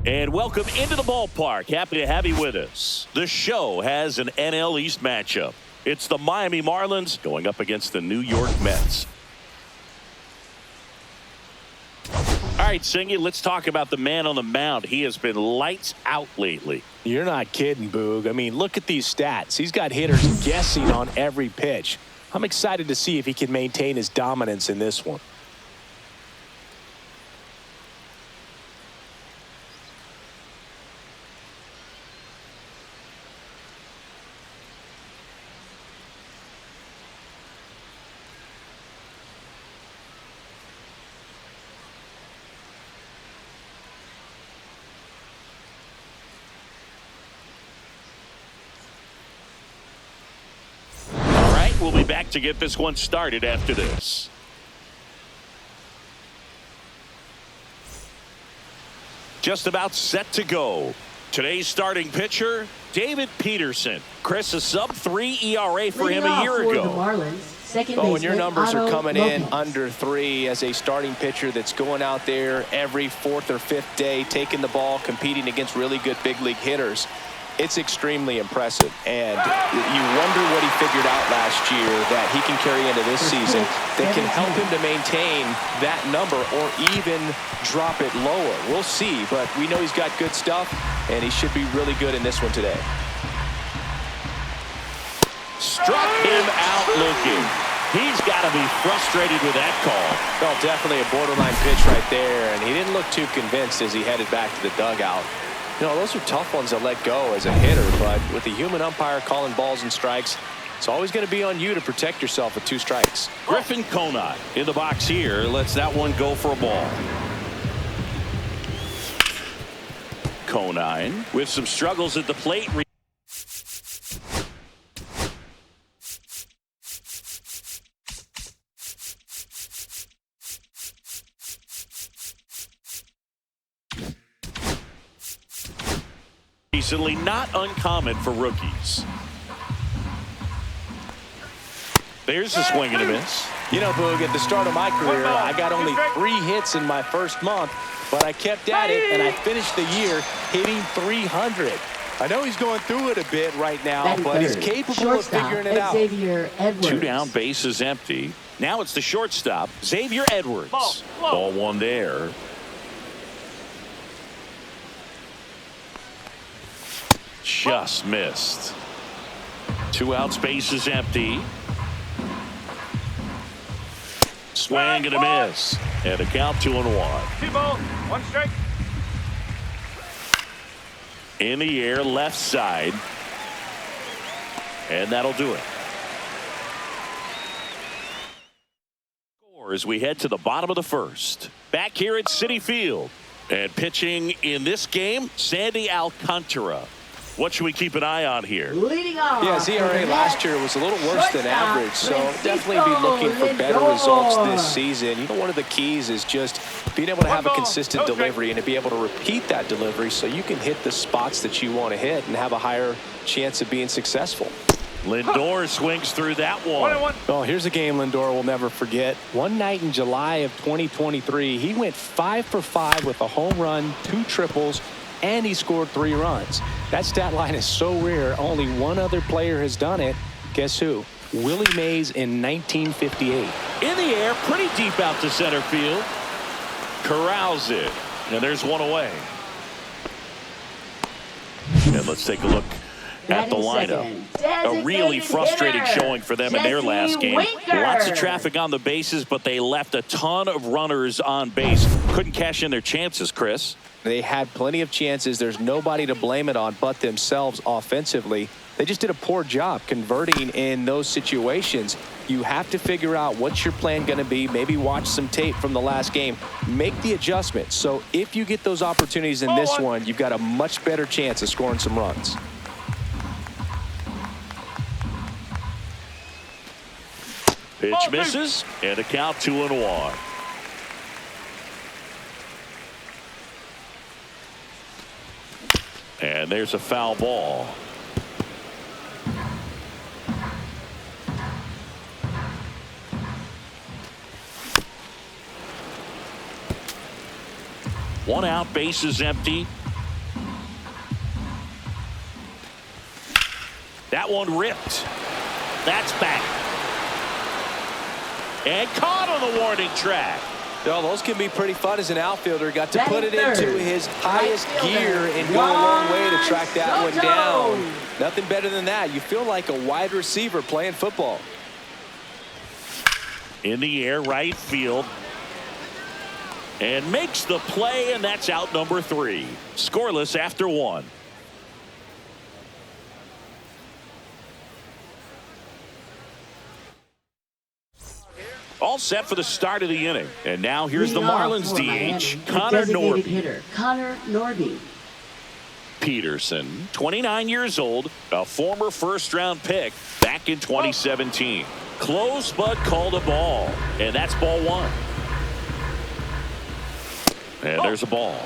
And welcome into the ballpark. Happy to have you with us. The show has an NL East matchup. It's the Miami Marlins going up against the New York Mets. All right, Singy, let's talk about the man on the mound. He has been lights out lately. You're not kidding, Boog. I mean, look at these stats. He's got hitters guessing on every pitch. I'm excited to see if he can maintain his dominance in this one. We'll be back to get this one started after this. Just about set to go. Today's starting pitcher, David Peterson. Chris, a sub-3 ERA for him a year ago. When your numbers are coming in under 3 as a starting pitcher that's going out there every 4th or 5th day, taking the ball, competing against really good big league hitters, it's extremely impressive. And you wonder what he figured out last year that he can carry into this season that can help him to maintain that number or even drop it lower. We'll see, but we know he's got good stuff, and he should be really good in this one today. Struck him out looking. He's got to be frustrated with that call. Well, definitely a borderline pitch right there, and he didn't look too convinced as he headed back to the dugout. You know, those are tough ones to let go as a hitter, but with the human umpire calling balls and strikes, it's always going to be on you to protect yourself with 2 strikes. Griffin Conine in the box here. Lets that one go for a ball. Conine with some struggles at the plate. Recently, not uncommon for rookies. There's a swing and a miss. You know, Boog, at the start of my career, I got only 3 hits in my first month, but I kept at it, and I finished the year hitting 300. I know he's going through it a bit right now, but he's capable of figuring it out. 2 down, bases empty. Now it's the shortstop, Xavier Edwards. Ball 1 there. Just missed. 2 outs, bases empty. Swing and a miss. And a count 2-1. 2 balls, 1 strike. In the air, left side. And that'll do it. As we head to the bottom of the first. Back here at Citi Field. And pitching in this game, Sandy Alcantara. What should we keep an eye on here? Leading off. Yeah, his ERA last year was a little worse than average, so definitely be looking for better results this season. You know, one of the keys is just being able to have a consistent delivery and to be able to repeat that delivery so you can hit the spots that you want to hit and have a higher chance of being successful. Lindor swings through that one. Well, here's a game Lindor will never forget. One night in July of 2023, he went 5 for 5 with a home run, 2 triples, and he scored 3 runs. That stat line is so rare, only one other player has done it. Guess who? Willie Mays in 1958. In the air, pretty deep out to center field. Corrals it. And there's one away. And let's take a look at the lineup. A really frustrating showing for them in their last game. Lots of traffic on the bases, but they left a ton of runners on base. Couldn't cash in their chances, Chris. They had plenty of chances. There's nobody to blame it on but themselves offensively. They just did a poor job converting in those situations. You have to figure out what's your plan going to be. Maybe watch some tape from the last game. Make the adjustments. So if you get those opportunities in this one, you've got a much better chance of scoring some runs. Pitch misses, and a count 2-1. And there's a foul ball. One out, bases empty. That one ripped. That's back. And caught on the warning track. No, those can be pretty fun as an outfielder. Got to put it into his highest gear and go a long way to track that one down. Nothing better than that. You feel like a wide receiver playing football. In the air, right field. And makes the play, and that's out number 3. Scoreless after 1. All set for the start of the inning. And now here's the Marlins DH, Connor Norby. Peterson, 29 years old, a former first-round pick back in 2017. Close but called a ball. And that's ball 1. And there's a ball.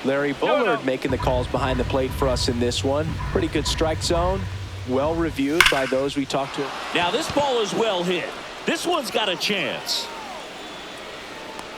Larry Bullard making the calls behind the plate for us in this one. Pretty good strike zone. Well reviewed by those we talked to. Now this ball is well hit. This one's got a chance.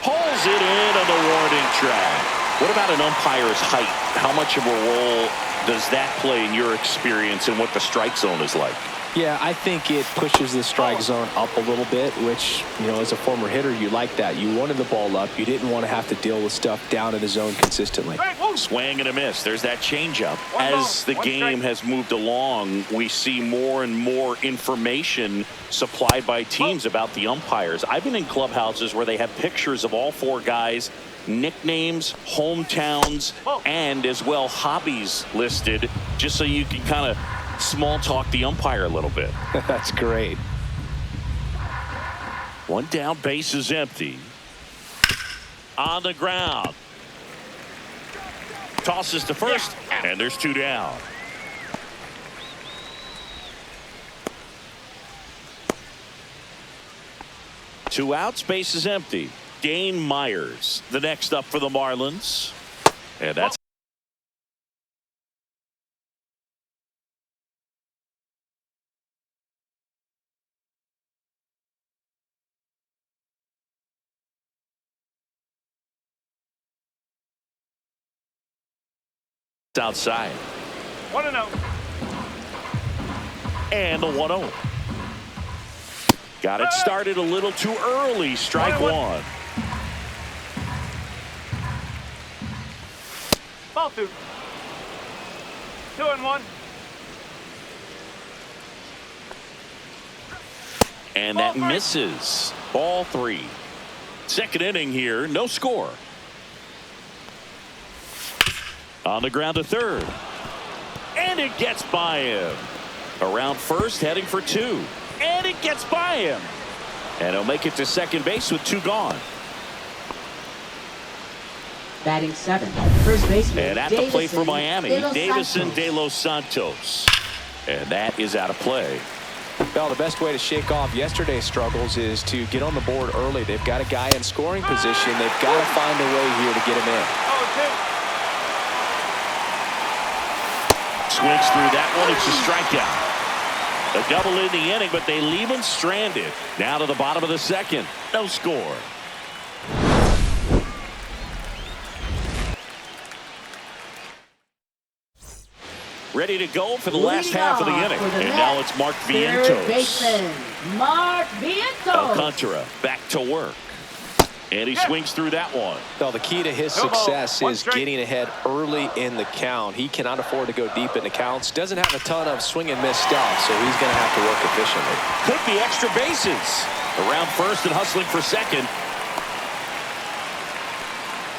Pulls it in on the warning track. What about an umpire's height? How much of a role does that play in your experience and what the strike zone is like? Yeah, I think it pushes the strike zone up a little bit, which, you know, as a former hitter, you like that. You wanted the ball up. You didn't want to have to deal with stuff down in the zone consistently. Swing and a miss. There's that changeup. As the game has moved along, we see more and more information supplied by teams about the umpires. I've been in clubhouses where they have pictures of all 4 guys, nicknames, hometowns, and as well hobbies listed, just so you can kind of small talk the umpire a little bit. That's great. 1 down, base is empty. On the ground. Tosses to first, and there's 2 down. Two outs, base is empty. Dane Myers, the next up for the Marlins. And that's outside. 1-0. And the 1-0. Got it started a little too early. Strike 1. Ball 2. 2-1. And that misses. Ball 3. Second inning here. No score. On the ground to third. And it gets by him. Around first, heading for 2. And it gets by him. And he'll make it to second base with 2 gone. Batting 7th, first baseman. And at the plate for Miami, Davison De Los Santos. And that is out of play. Well, the best way to shake off yesterday's struggles is to get on the board early. They've got a guy in scoring position. They've got to find a way here to get him in. Swings through that one. It's a strikeout. A double in the inning, but they leave him stranded. Now to the bottom of the second. No score. Ready to go for the last half of the inning. And now it's Mark Vientos. Mark Vientos. Alcantara back to work. And he swings through that one. Well, the key to his success is getting ahead early in the count. He cannot afford to go deep in the counts. Doesn't have a ton of swing and miss stuff, so he's going to have to work efficiently. Could be extra bases. Around first and hustling for second.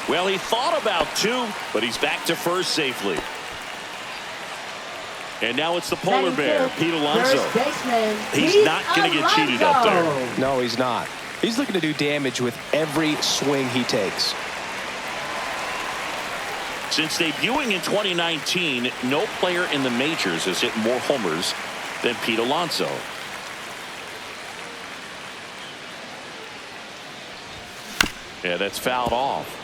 Well, he thought about 2, but he's back to first safely. And now it's the polar bear, Pete Alonso. He's not going to get cheated up there. No, he's not. He's looking to do damage with every swing he takes. Since debuting in 2019, no player in the majors has hit more homers than Pete Alonso. Yeah, that's fouled off.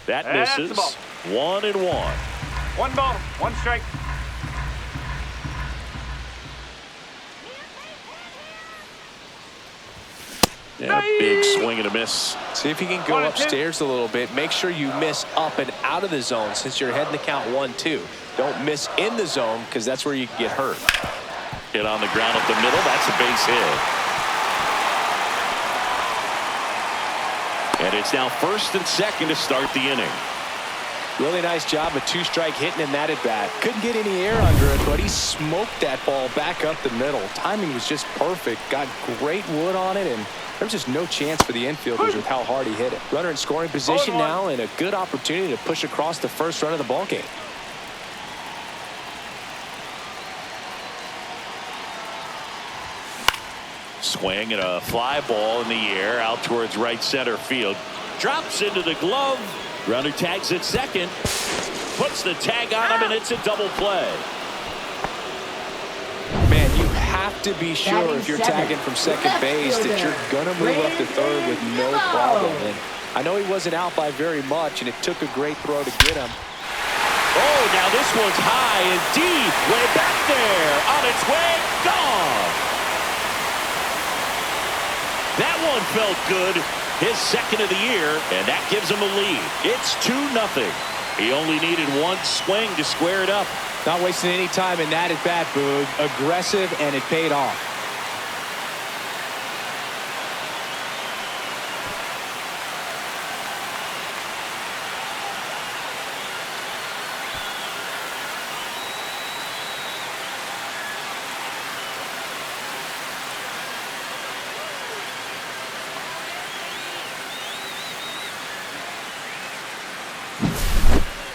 That misses. 1-1. 1 ball, 1 strike. Yeah, big swing and a miss. See if you can go upstairs a little bit. Make sure you miss up and out of the zone since you're heading to count 1-2. Don't miss in the zone because that's where you can get hurt. Hit on the ground up the middle. That's a base hit. And it's now first and second to start the inning. Really nice job of two-strike hitting in that at-bat. Couldn't get any air under it, but he smoked that ball back up the middle. Timing was just perfect. Got great wood on it, and there was just no chance for the infielders with how hard he hit it. Runner in scoring position now, and a good opportunity to push across the first run of the ball game. Swing and a fly ball in the air out towards right center field. Drops into the glove. Runner tags at second. Puts the tag on him, and it's a double play. Man, you have to be sure if you're tagging from second base that you're going to move up to third with no problem. And I know he wasn't out by very much, and it took a great throw to get him. Oh, now this one's high and deep. Way back there. On its way. Gone. That one felt good. His second of the year, and that gives him a lead. It's 2-0. He only needed one swing to square it up. Not wasting any time in that at-bat, Boog. Aggressive, and it paid off.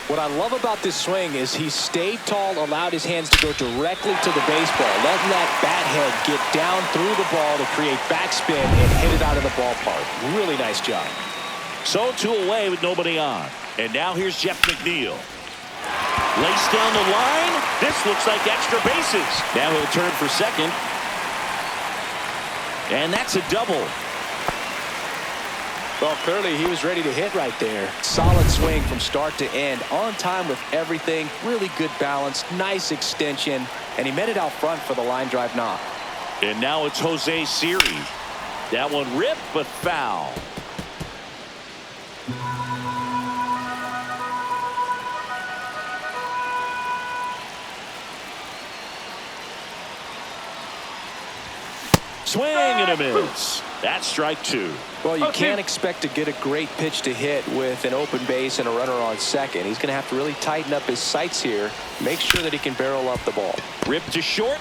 What I love about this swing is he stayed tall, allowed his hands to go directly to the baseball, letting that bat head get down through the ball to create backspin and hit it out of the ballpark. Really nice job. So 2 away with nobody on. And now here's Jeff McNeil. Laced down the line. This looks like extra bases. Now he'll turn for second. And that's a double. Well, clearly he was ready to hit right there. Solid swing from start to end. On time with everything. Really good balance. Nice extension. And he met it out front for the line drive knock. And now it's Jose Siri. That one ripped but foul. Swing and a miss. That's strike 2. Well, you can't expect to get a great pitch to hit with an open base and a runner on second. He's going to have to really tighten up his sights here. Make sure that he can barrel up the ball. Ripped to short.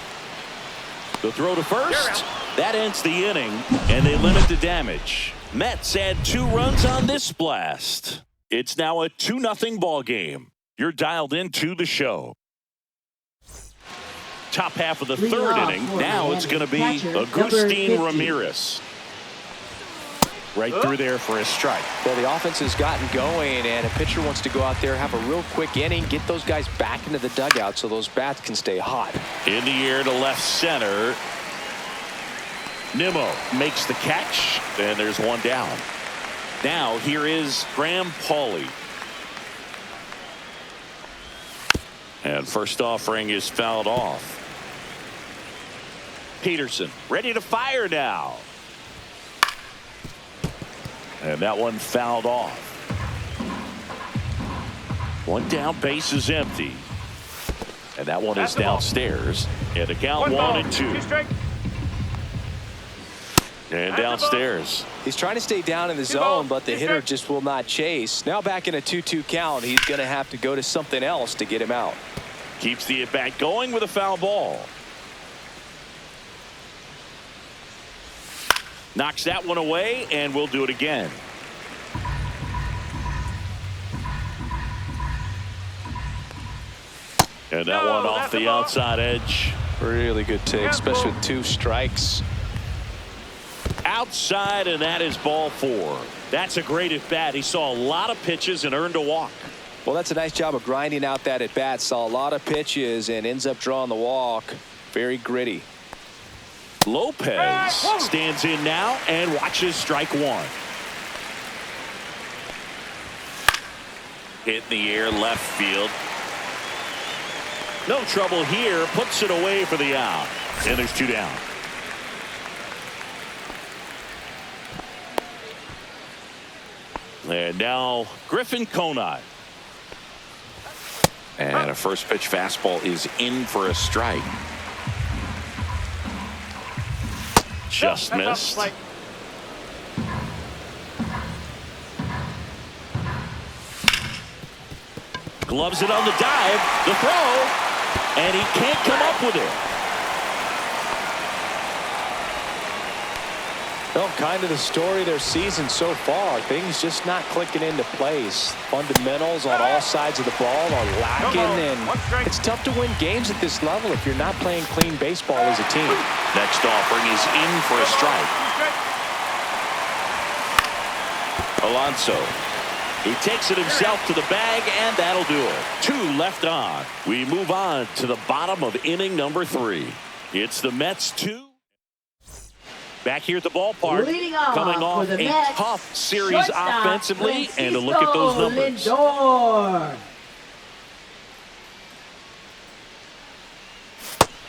The throw to first. That ends the inning, and they limit the damage. Mets add 2 runs on this blast. It's now a 2-0 ball game. You're dialed into the show. Top half of the third inning. Now it's going to be Agustin Ramirez. Right through there for a strike. Well, the offense has gotten going, and a pitcher wants to go out there, have a real quick inning, get those guys back into the dugout so those bats can stay hot. In the air to left center. Nimmo makes the catch, and there's one down. Now here is Graham Pauley. And first offering is fouled off. Peterson ready to fire now. And that one fouled off. One down, base is empty. And that one is downstairs. And the count 1-2. And downstairs. He's trying to stay down in the zone, but the hitter just will not chase. Now back in a 2-2 count, he's going to have to go to something else to get him out. Keeps the at-bat going with a foul ball. Knocks that one away, and we'll do it again. And that one off the outside edge. Really good take, especially with 2 strikes. Outside, and that is ball 4. That's a great at-bat. He saw a lot of pitches and earned a walk. Well, that's a nice job of grinding out that at-bat. Saw a lot of pitches and ends up drawing the walk. Very gritty. Lopez stands in now and watches strike 1. Hit in the air left field. No trouble here. Puts it away for the out. And there's 2 down. And now Griffin Conine. And a first pitch fastball is in for a strike. Just That's missed. like Gloves it on the dive, the throw, and he can't come up with it. Well, kind of the story of their season so far. Things just not clicking into place. Fundamentals on all sides of the ball are lacking, and it's tough to win games at this level if you're not playing clean baseball as a team. Next offering is in for a strike. Alonso. He takes it himself to the bag, and that'll do it. 2 left on. We move on to the bottom of inning number 3. It's the Mets 2. Back here at the ballpark, coming off a Mets, tough series shortstop, offensively, and to look at those numbers. Lindor.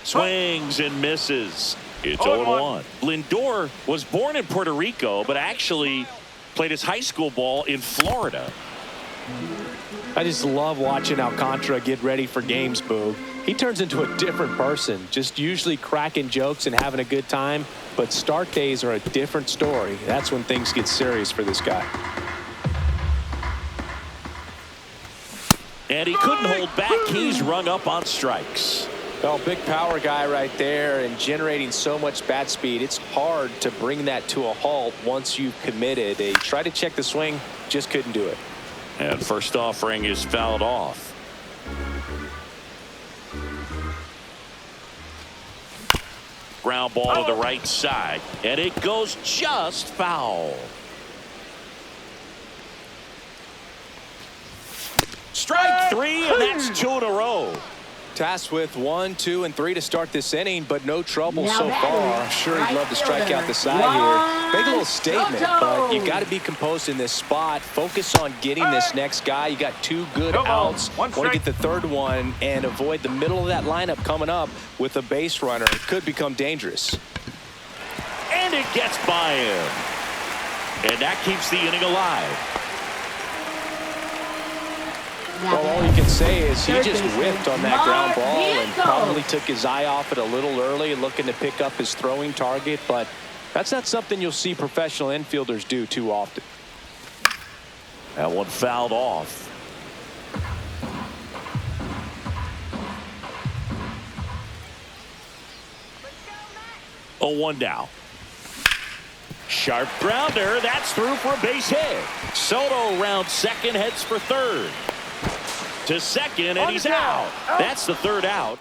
Swings and misses. It's 0-1. Lindor was born in Puerto Rico, but actually played his high school ball in Florida. I just love watching Alcantara get ready for games, Boog. He turns into a different person, just usually cracking jokes and having a good time. But start days are a different story. That's when things get serious for this guy. And he couldn't hold back. He's rung up on strikes. Well, big power guy right there and generating so much bat speed. It's hard to bring that to a halt once you've committed. They tried to check the swing, just couldn't do it. And first offering is fouled off. Ground ball to the right side, and it goes just foul. Strike 3, and that's 2 in a row. Tasked with 1, 2, and 3 to start this inning, but no trouble Now so batting, far. I'm sure he'd love to strike out the side Juan here. Make a little statement, Soto. but you got to be composed in this spot. Focus on getting this next guy. You got 2 good outs. Want to get the third one and avoid the middle of that lineup coming up with a base runner. It could become dangerous. And it gets by him. And that keeps the inning alive. Well, all you can say is he just whipped on that ground ball and Mark probably took his eye off it a little early, looking to pick up his throwing target. But that's not something you'll see professional infielders do too often. That one fouled off. Oh, 1 down. Sharp grounder. That's through for a base hit. Soto rounds second, heads for third. To second, and he's out. That's the third out.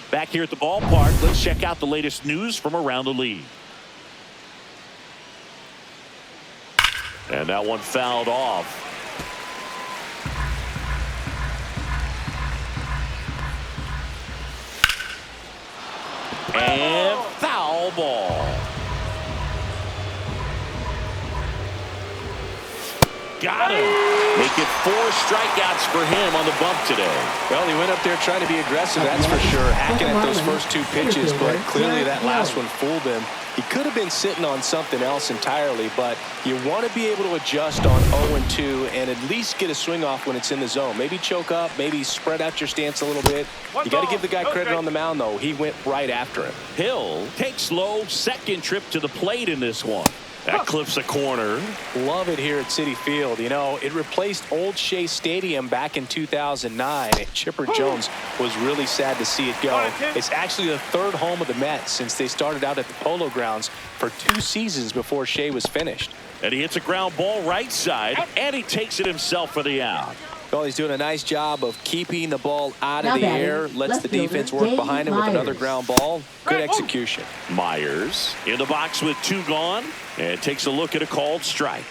Back here at the ballpark, let's check out the latest news from around the league. And that one fouled off. And foul ball. Got him. Make it 4 strikeouts for him on the bump today. Well, he went up there trying to be aggressive, that's for sure. Hacking at those first 2 pitches, but clearly that last one fooled him. He could have been sitting on something else entirely, but you want to be able to adjust on 0-2 and at least get a swing off when it's in the zone. Maybe choke up, maybe spread out your stance a little bit. You got to give the guy credit on the mound, though. He went right after him. Hill takes low, second trip to the plate in this one. That clips a corner. Love it here at Citi Field. You know, it replaced Old Shea Stadium back in 2009. Chipper Jones was really sad to see it go. It's actually the 3rd home of the Mets since they started out at the Polo Grounds for 2 seasons before Shea was finished. And he hits a ground ball right side, and he takes it himself for the out. Well, he's doing a nice job of keeping the ball out of the air. Lets the defense work behind him with another ground ball. Good execution. Myers in the box with 2 gone, and takes a look at a called strike.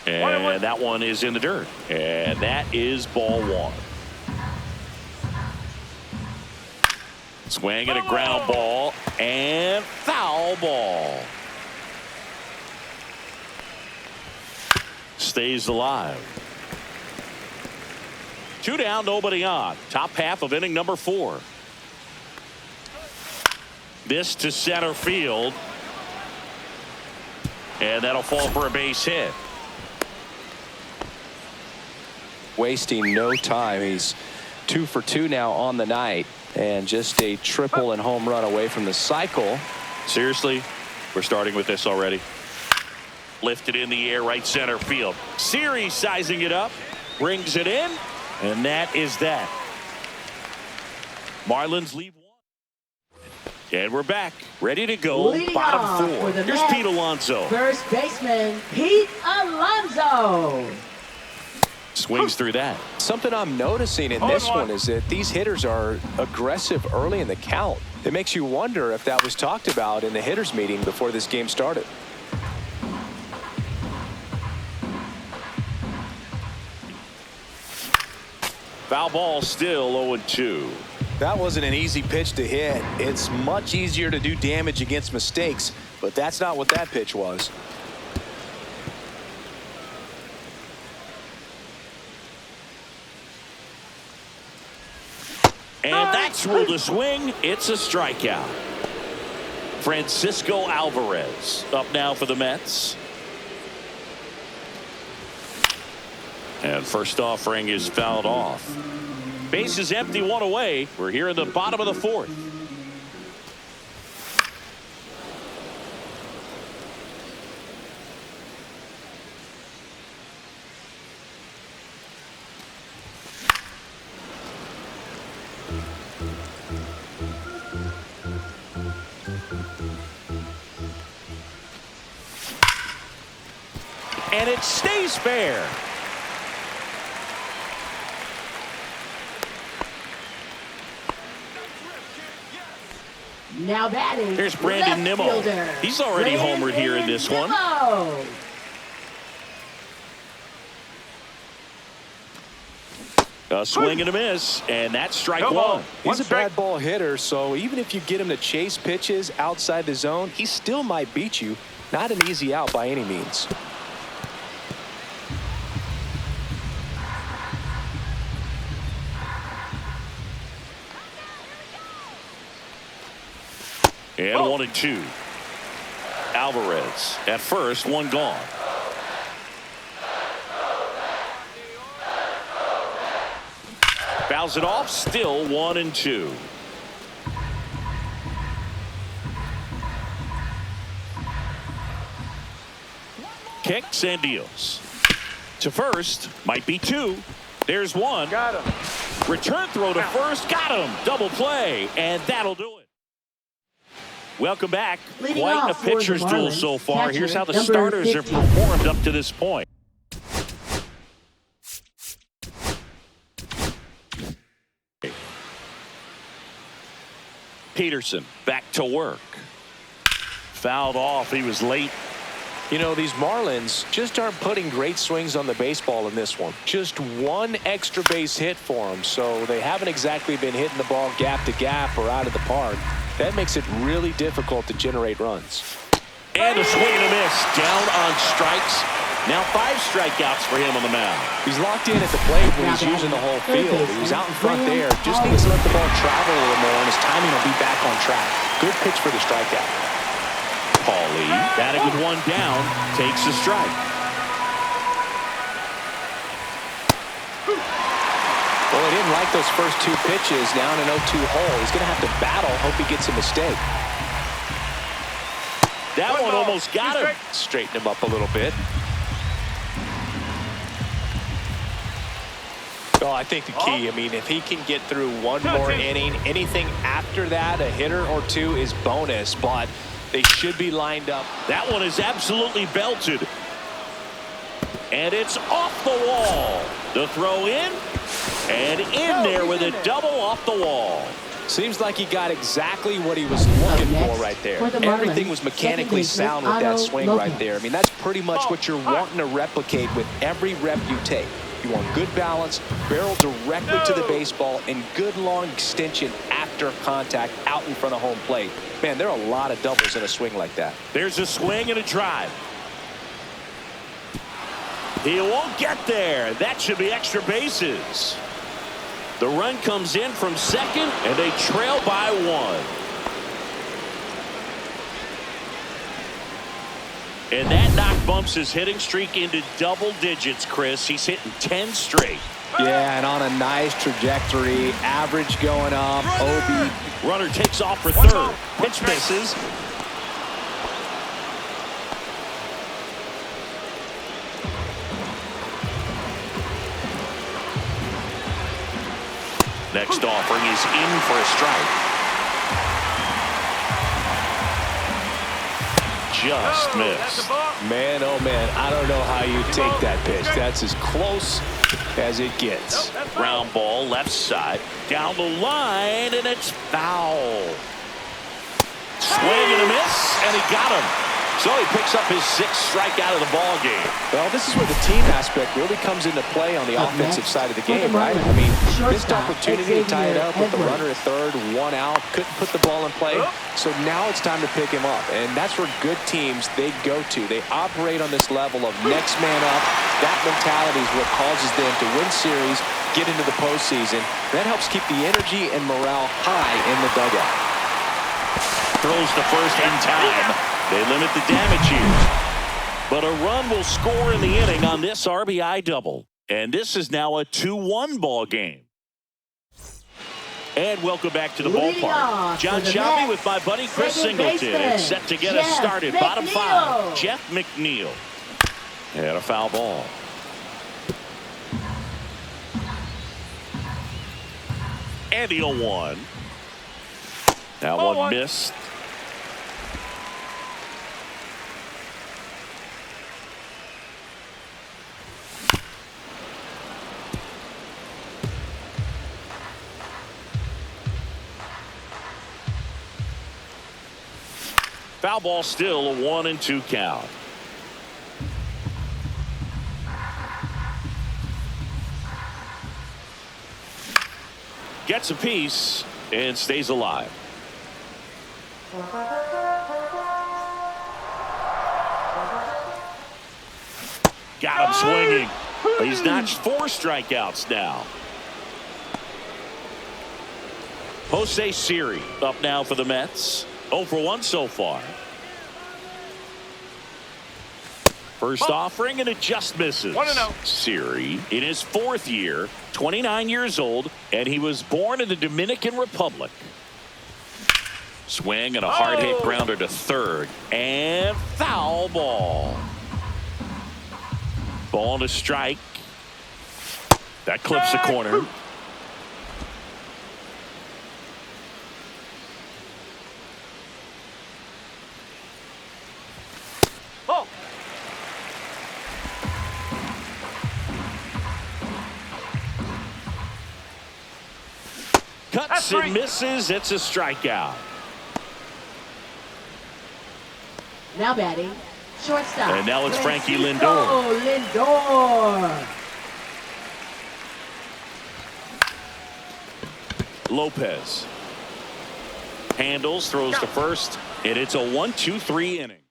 And that one is in the dirt. And that is ball 1. Swing and a ground ball, and foul ball. Stays alive. 2 down, nobody on. Top half of inning number 4. This to center field. And that'll fall for a base hit. Wasting no time. He's 2 for 2 now on the night, and just a triple and home run away from the cycle. Seriously, we're starting with this already. Lifted in the air, right center field. Series sizing it up, brings it in, and that is that. Marlins leave one. And we're back, ready to go. Leading Bottom off 4. for the Here's Mets, Pete Alonso. First baseman, Pete Alonso. Swings through that. Something I'm noticing in this one is that these hitters are aggressive early in the count. It makes you wonder if that was talked about in the hitters meeting before this game started. Foul ball, still 0-2. That wasn't an easy pitch to hit. It's much easier to do damage against mistakes, but that's not what that pitch was. And that's ruled a swing. It's a strikeout. Francisco Alvarez up now for the Mets. And first offering is fouled off. Base is empty, one away. We're here in the bottom of the 4th. And it stays fair. Now batting. Here's Brandon left Nimmo. fielder, He's already homered here in this one. Nimmo. A swing and a miss, and that's strike No ball. one. He's a strike. bad ball hitter, so even if you get him to chase pitches outside the zone, he still might beat you. Not an easy out by any means. And 1-2. Alvarez at first, one gone. Fouls it off, still 1-2. Kicks and deals. To first, might be 2. There's 1. Got him. Return throw to first, got him. Double play, and that'll do it. Welcome back. Leading Quite a off for the pitcher's duel Marlins, so far. catcher, Here's how the number starters 50. have performed up to this point. Peterson back to work. Fouled off. He was late. You know, these Marlins just aren't putting great swings on the baseball in this one. Just one extra base hit for them, so they haven't exactly been hitting the ball gap to gap or out of the park. That makes it really difficult to generate runs. And a swing and a miss. Down on strikes. Now 5 strikeouts for him on the mound. He's locked in at the plate when he's using the whole field. He was out in front there. Just needs to let the ball travel a little more, and his timing will be back on track. Good pitch for the strikeout. Paulie, batting with 1 down, takes a strike. Well, he didn't like those first 2 pitches. Now in an 0-2 hole. He's going to have to battle. Hope he gets a mistake. That one almost got him. Straighten him up a little bit. Well, I think the key, I mean, if he can get through one more inning, anything after that, a hitter or 2 is bonus, but they should be lined up. That one is absolutely belted. And it's off the wall. The throw in, and in there with a double off the wall. Seems like he got exactly what he was looking for right there. Everything was mechanically sound with that swing right there. I mean, that's pretty much what you're wanting to replicate with every rep you take. You want good balance, barrel directly to the baseball, and good long extension after contact out in front of home plate. Man, there are a lot of doubles in a swing like that. There's a swing and a drive. He won't get there. That should be extra bases. The run comes in from second, and they trail by 1. And that knock bumps his hitting streak into double digits, Chris. He's hitting 10 straight. Yeah, and on a nice trajectory. Average going up. OB. Runner takes off for third. Pitch misses. Next offering is in for a strike. Just missed. Man, oh man, I don't know how you take that pitch. That's as close as it gets. Ground ball left side. Down the line, and it's foul. Swing and a miss, and he got him. So he picks up his 6th strikeout of the ball game. Well, this is where the team aspect really comes into play on the offensive side of the game, right? I mean, missed opportunity to tie it up with the runner at third, 1 out, couldn't put the ball in play. So now it's time to pick him up, and that's where good teams, they go to. They operate on this level of next man up. That mentality is what causes them to win series, get into the postseason. That helps keep the energy and morale high in the dugout. Throws the first in time. They limit the damage here. But a run will score in the inning on this RBI double. And this is now a 2-1 ball game. And welcome back to the ballpark. John Shelby with my buddy Chris Singleton. It's set to get us started. Bottom 5, Jeff McNeil. And a foul ball. And the 0-1. Now one missed. Foul ball, still a 1-2 count. Gets a piece and stays alive. Got him swinging. He's notched 4 strikeouts now. Jose Siri up now for the Mets. 0 for 1 so far. First offering, and it just misses. 1-0. Siri in his 4th year, 29 years old, and he was born in the Dominican Republic. Swing and a hard hit grounder to third, and foul ball. Ball to strike. That clips the corner. Cuts and misses. It's a strikeout. Now batting, shortstop. And now it's Frankie Lindor. Oh, Lindor. Lopez handles, throws to first, and it's a 1-2-3 inning.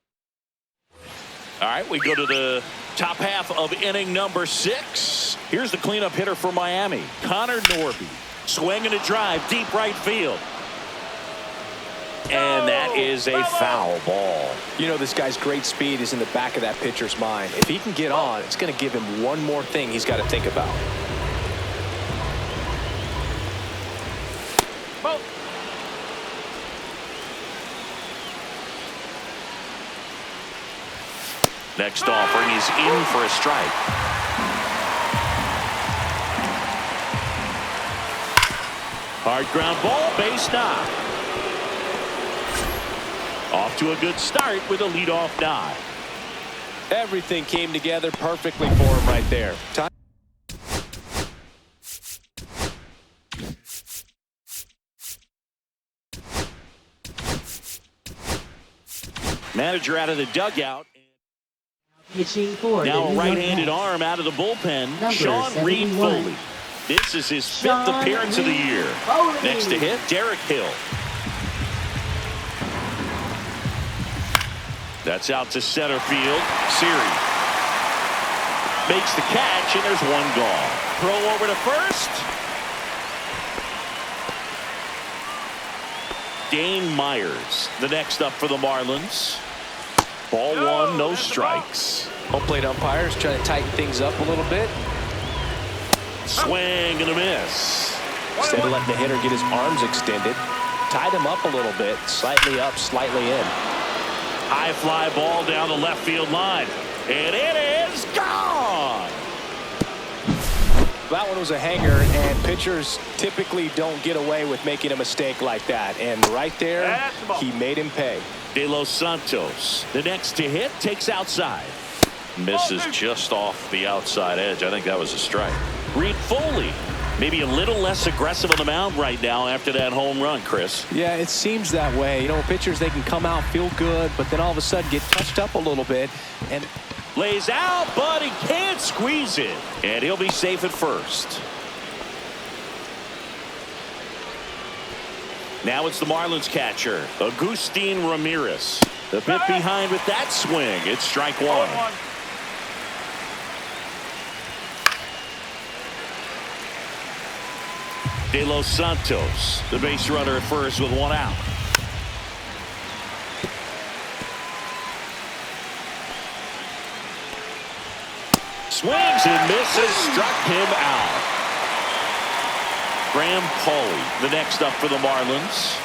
All right, we go to the top half of inning number 6. Here's the cleanup hitter for Miami, Connor Norby. Swing and a drive, deep right field. And that is a foul ball. You know, this guy's great speed is in the back of that pitcher's mind. If he can get on, it's going to give him one more thing he's got to think about. Next offering is in for a strike. Hard ground ball, base knock. Off to a good start with a leadoff nod. Everything came together perfectly for him right there. Manager out of the dugout. Pitching for now a right-handed arm out of the bullpen. Sean Reed Foley. This is his 5th appearance of the year. Next to hit, Derek Hill. That's out to center field. Siri makes the catch, and there's one gone. Throw over to first. Dane Myers, the next up for the Marlins. Ball one, no strikes. Home plate umpires trying to tighten things up a little bit. Swing and a miss. Instead of letting the hitter get his arms extended, tied him up a little bit, slightly up, slightly in. High fly ball down the left field line. And it is gone. That one was a hanger, and pitchers typically don't get away with making a mistake like that. And right there, he made him pay. De Los Santos, the next to hit, takes outside. Misses just off the outside edge. I think that was a strike. Reed Foley, maybe a little less aggressive on the mound right now after that home run, Chris. Yeah, it seems that way. You know, pitchers, they can come out, feel good, but then all of a sudden get touched up a little bit. And lays out, but he can't squeeze it. And he'll be safe at first. Now it's the Marlins catcher, Agustin Ramirez. The bit behind with that swing. It's strike one. De Los Santos, the base runner at first with one out. Swings and misses, struck him out. Graham Pauly, the next up for the Marlins.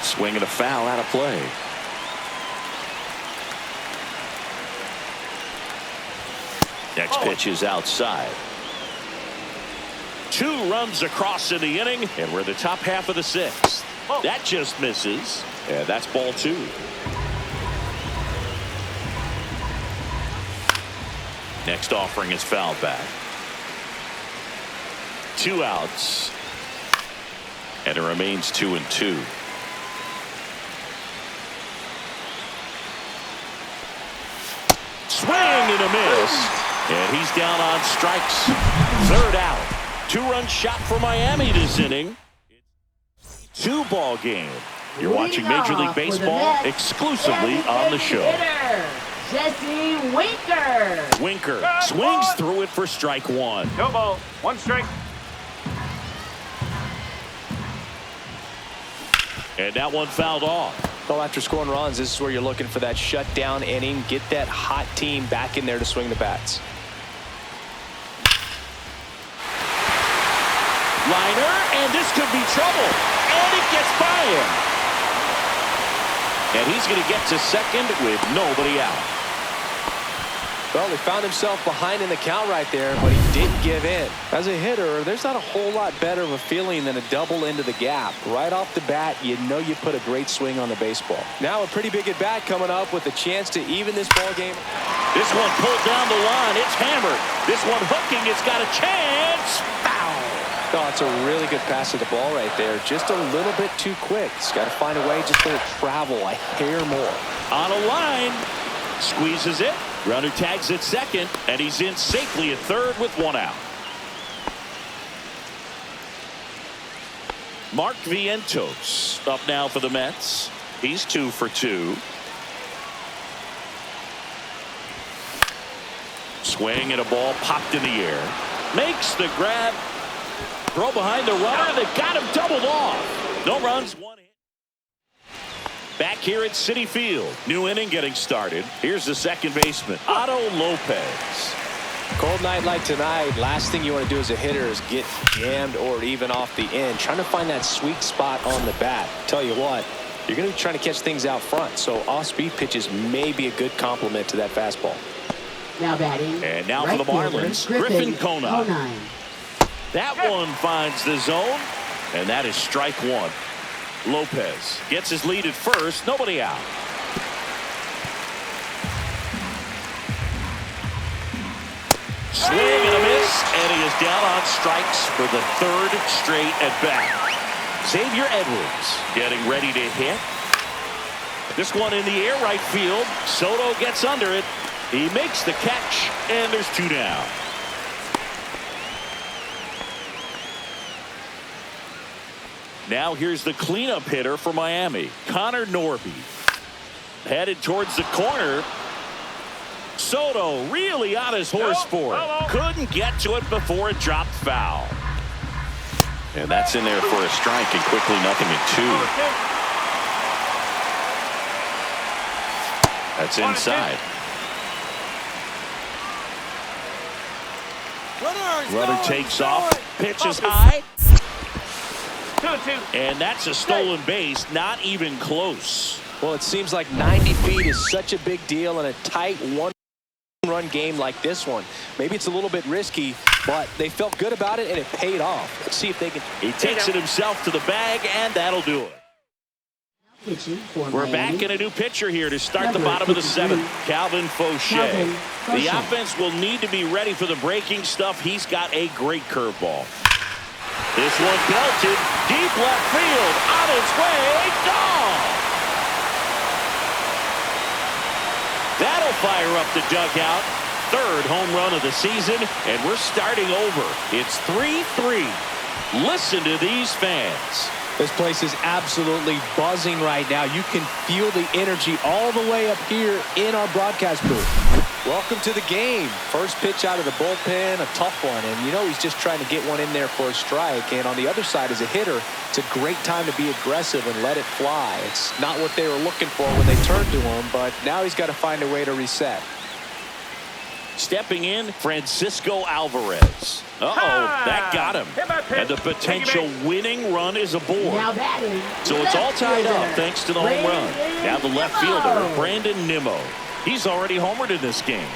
Swing and a foul out of play. Next pitch is outside. 2 runs across in the inning, and we're the top half of the 6th. That just misses, and that's ball 2. Next offering is fouled back. 2 outs, and it remains 2-2. Swing and a miss, and he's down on strikes. 3rd out. 2-run shot for Miami this inning. 2-ball game. You're watching Major League Baseball exclusively on the show. Jesse Winker. Winker swings through it for strike 1. No ball. 1 strike. And that one fouled off. Well, after scoring runs, this is where you're looking for that shutdown inning. Get that hot team back in there to swing the bats. Liner, and this could be trouble. And it gets by him. And he's going to get to second with nobody out. Well, he found himself behind in the count right there, but he didn't give in. As a hitter, there's not a whole lot better of a feeling than a double into the gap. Right off the bat, you know you put a great swing on the baseball. Now a pretty big at-bat coming up with a chance to even this ball game. This one pulled down the line. It's hammered. This one hooking. It's got a chance. Foul. Oh, it's a really good pass to the ball right there. Just a little bit too quick. He's got to find a way just to travel a hair more. On a line. Squeezes it. Runner tags at second, and he's in safely at third with 1 out. Mark Vientos up now for the Mets. He's 2 for 2. Swing and a ball popped in the air. Makes the grab. Throw behind the runner. They've got him doubled off. No runs, 1 hit. Back here at Citi Field. New inning getting started. Here's the second baseman, Otto Lopez. Cold night like tonight, last thing you want to do as a hitter is get jammed or even off the end. Trying to find that sweet spot on the bat. Tell you what, you're going to be trying to catch things out front, so off-speed pitches may be a good complement to that fastball. Now batting. And now for the Marlins, Griffin Conine. That one finds the zone, and that is strike 1. Lopez gets his lead at first. Nobody out. Swing and a miss, and he is down on strikes for the 3rd straight at bat. Xavier Edwards getting ready to hit. This one in the air, right field. Soto gets under it. He makes the catch, and there's 2 down. Now here's the cleanup hitter for Miami, Connor Norby. Headed towards the corner. Soto really on his horse for it. Couldn't get to it before it dropped foul. And that's in there for a strike, and quickly 0-2. That's inside. Runner takes off. Pitch is high. 2-2. And that's a stolen base. Not even close. Well, it seems like 90 feet is such a big deal in a tight one-run game like this one. Maybe it's a little bit risky, but they felt good about it, and it paid off. Let's see if they can. He takes it himself to the bag, and that'll do it. We're back in a new pitcher here to start the bottom of the seventh. Calvin Fauché. The offense will need to be ready for the breaking stuff. He's got a great curveball. This one belted deep left field. On its way, gone. That'll fire up the dugout. Third home run of the season, and we're starting over. It's 3-3. Listen to these fans. This place is absolutely buzzing right now. You can feel the energy all the way up here in our broadcast booth. Welcome to the game. First pitch out of the bullpen, a tough one. And you know he's just trying to get one in there for a strike. And on the other side, as a hitter, it's a great time to be aggressive and let it fly. It's not what they were looking for when they turned to him, but now he's got to find a way to reset. Stepping in, Francisco Alvarez. That got him. And the potential winning run is aboard. So it's all tied up thanks to the home run. Now the left fielder, Brandon Nimmo. He's already homered in this game.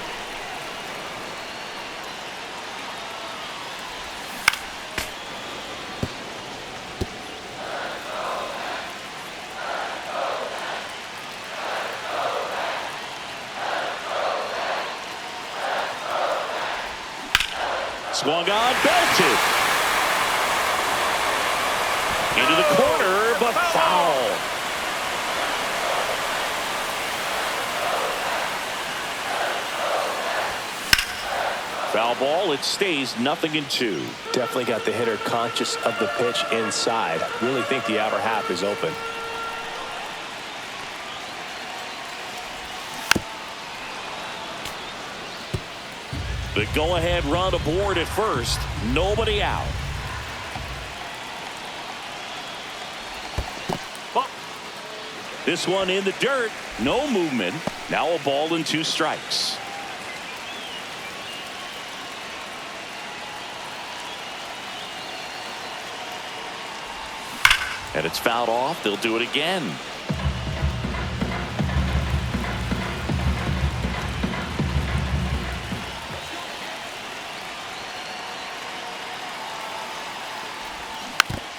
Swung on, belted. Into the corner, but foul. Foul ball, it stays 0-2. Definitely got the hitter conscious of the pitch inside. Really think the outer half is open. The go-ahead run aboard at first. Nobody out. This one in the dirt. No movement. Now a ball and 2 strikes. And it's fouled off. They'll do it again.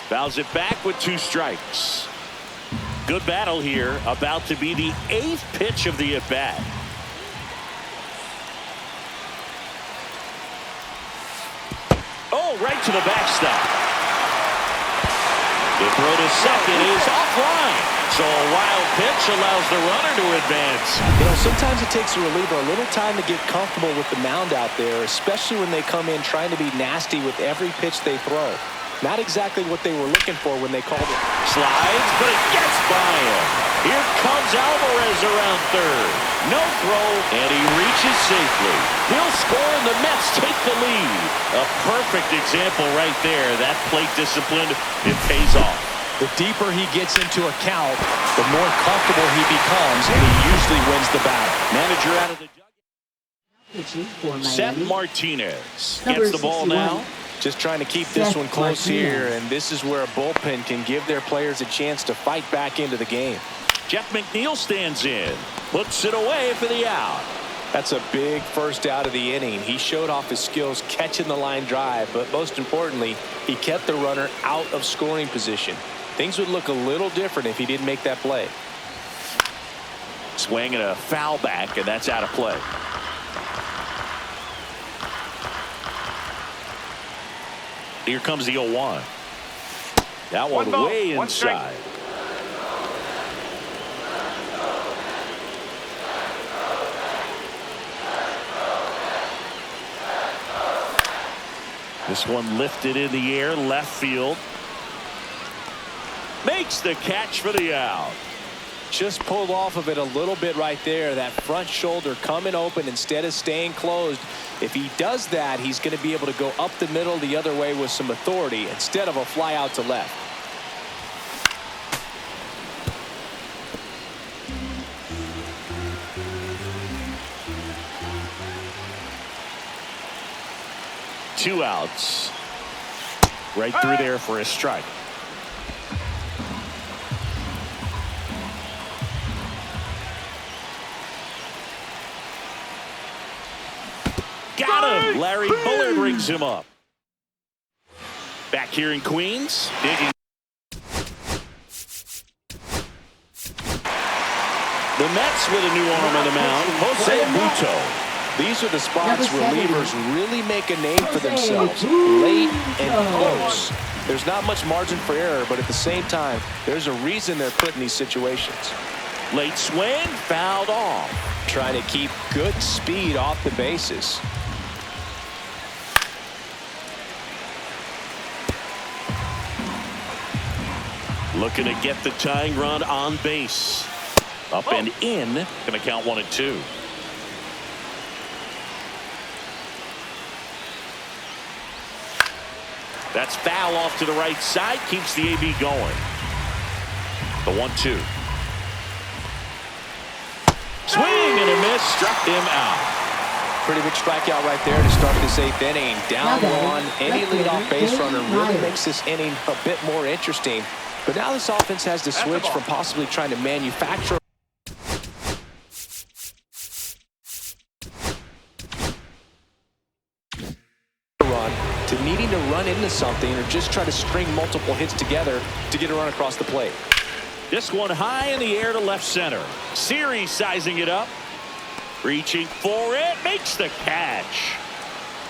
Fouls it back with 2 strikes. Good battle here. About to be the 8th pitch of the at-bat. Oh, right to the backstop. The throw to second is offline. So a wild pitch allows the runner to advance. You know, sometimes it takes a reliever a little time to get comfortable with the mound out there, especially when they come in trying to be nasty with every pitch they throw. Not exactly what they were looking for when they called it. Slides, but it gets by him. Here comes Alvarez around third. No throw, and he reaches safely. He'll score, and the Mets take the lead. A perfect example right there. That plate discipline, it pays off. The deeper he gets into a count, the more comfortable he becomes, and he usually wins the battle. Manager out of the dugout. Seth Martinez gets the ball now. Just trying to keep this one close here, and this is where a bullpen can give their players a chance to fight back into the game. Jeff McNeil stands in, puts it away for the out. That's a big first out of the inning. He showed off his skills catching the line drive, but most importantly, he kept the runner out of scoring position. Things would look a little different if he didn't make that play. Swing and a foul back, and that's out of play. Here comes the 0-1. That one way inside. This one lifted in the air, left field. Makes the catch for the out. Just pulled off of it a little bit right there. That front shoulder coming open instead of staying closed. If he does that, he's going to be able to go up the middle the other way with some authority instead of a fly out to left. 2 outs. Right through there for a strike. Got him. Larry Bullard rings him up. Back here in Queens, digging. The Mets with a new arm on the mound, Jose Buto. These are the spots relievers really make a name for themselves, late and close. There's not much margin for error, but at the same time, there's a reason they're put in these situations. Late swing, fouled off. Trying to keep good speed off the bases. Looking to get the tying run on base. Up and in. Going to count 1 and 2. That's foul off to the right side. Keeps the AB going. The 1-2. Swing and a miss. Struck him out. Pretty big strikeout right there to start this 8th inning. Down 1. Any leadoff base runner really makes this inning a bit more interesting. But now this offense has to switch from possibly trying to manufacture a run to needing to run into something or just try to string multiple hits together to get a run across the plate. This one high in the air to left center. Series sizing it up. Reaching for it. Makes the catch.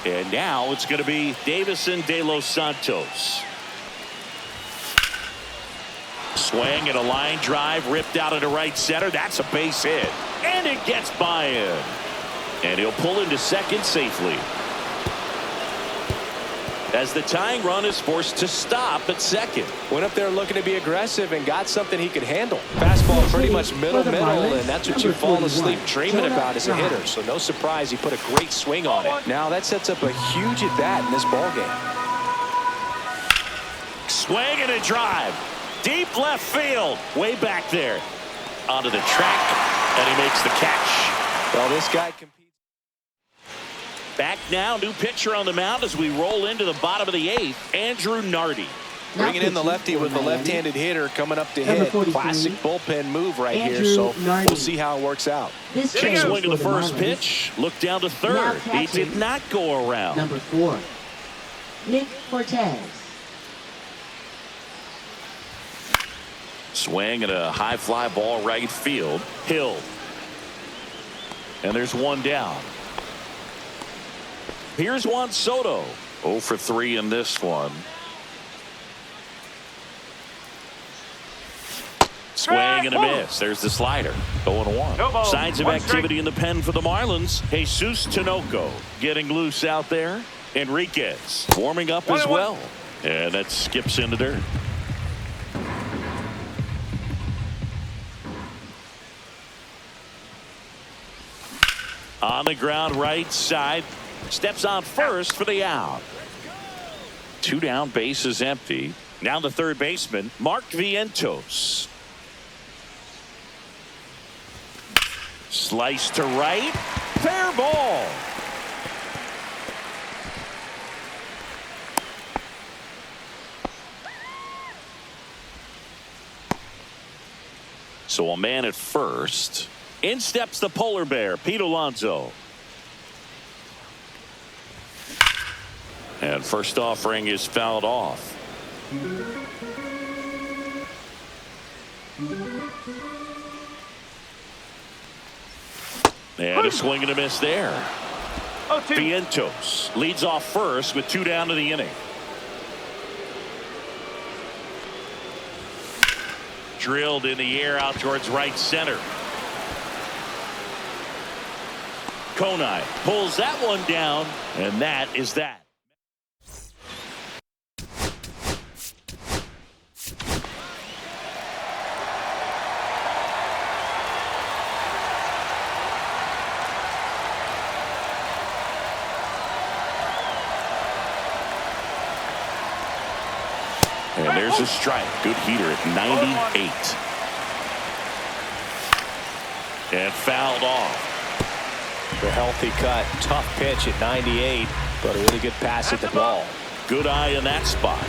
And now it's going to be Davison De Los Santos. Swing and a line drive ripped out into right center. That's a base hit. And it gets by him. And he'll pull into second safely. As the tying run is forced to stop at second. Went up there looking to be aggressive and got something he could handle. Fastball pretty much middle, and that's what you've fallen asleep dreaming about as a hitter. So no surprise he put a great swing on it. Now that sets up a huge at bat in this ballgame. Swing and a drive. Deep left field. Way back there. Onto the track. And he makes the catch. Well, this guy competes. Back now, new pitcher on the mound as we roll into the bottom of the 8th. Andrew Nardi. Bringing in the lefty with the left-handed hitter coming up to hit. Classic bullpen move right here, so we'll see how it works out. Check swing to the first pitch. Look down to third. He did not go around. Number 4, Nick Cortez. Swing and a high fly ball right field. Hill. And there's one down. Here's Juan Soto. 0 for 3 in this one. Swing and a miss. There's the slider. 0-1. Signs of activity in the pen for the Marlins. Jesus Tinoco getting loose out there. Enriquez warming up as well. And that skips into dirt. On the ground right side. Steps on first for the out. 2 down, base is empty. Now the third baseman, Mark Vientos. Slice to right. Fair ball. So a man at first. In steps the polar bear, Pete Alonso. And first offering is fouled off. And a swing and a miss there. Vientos leads off first with 2 down to the inning. Drilled in the air out towards right center. Konai pulls that one down, and that is that. And there's a strike. Good heater at 98. And fouled off. The healthy cut, tough pitch at 98, but a really good pass at the ball. Good eye in that spot.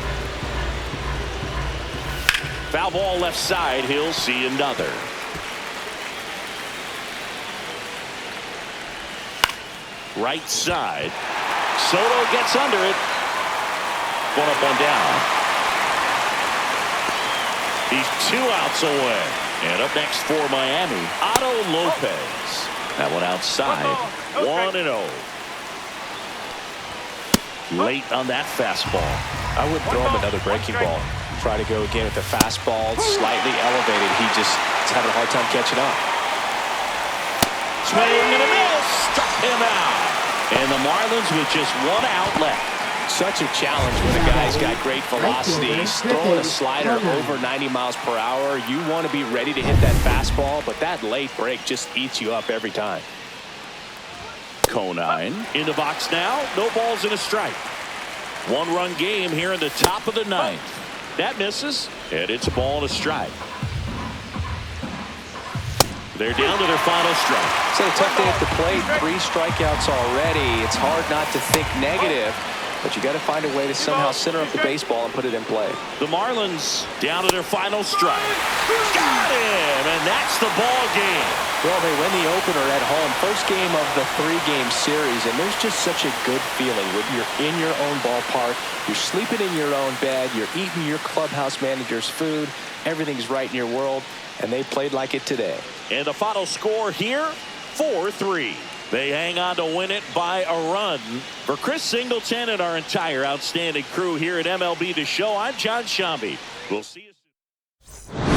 Foul ball left side. He'll see another. Right side. Soto gets under it. One up, one down. He's 2 outs away. And up next for Miami, Otto Lopez. That one outside. 1-0. Late on that fastball. I wouldn't throw him another breaking ball. Try to go again with the fastball, slightly elevated. He just is having a hard time catching up. Swing and a miss. Struck him out. And the Marlins with just 1 out left. Such a challenge when a guy's got great velocity. He's throwing a slider over 90 miles per hour. You want to be ready to hit that fastball, but that late break just eats you up every time. Conine in the box now. No balls and a strike. 1-run game here in the top of the 9th. That misses, and it's a ball and a strike. They're down to their final strike. It's a tough day at the plate. 3 strikeouts already. It's hard not to think negative, but you got to find a way to somehow center up the baseball and put it in play. The Marlins down to their final strike. Got him, and that's the ball game. Well, they win the opener at home. First game of the 3-game series, and there's just such a good feeling when you're in your own ballpark. You're sleeping in your own bed. You're eating your clubhouse manager's food. Everything's right in your world, and they played like it today. And the final score here, 4-3. They hang on to win it by a run. For Chris Singleton and our entire outstanding crew here at MLB The Show, I'm John Shambi. We'll see you soon.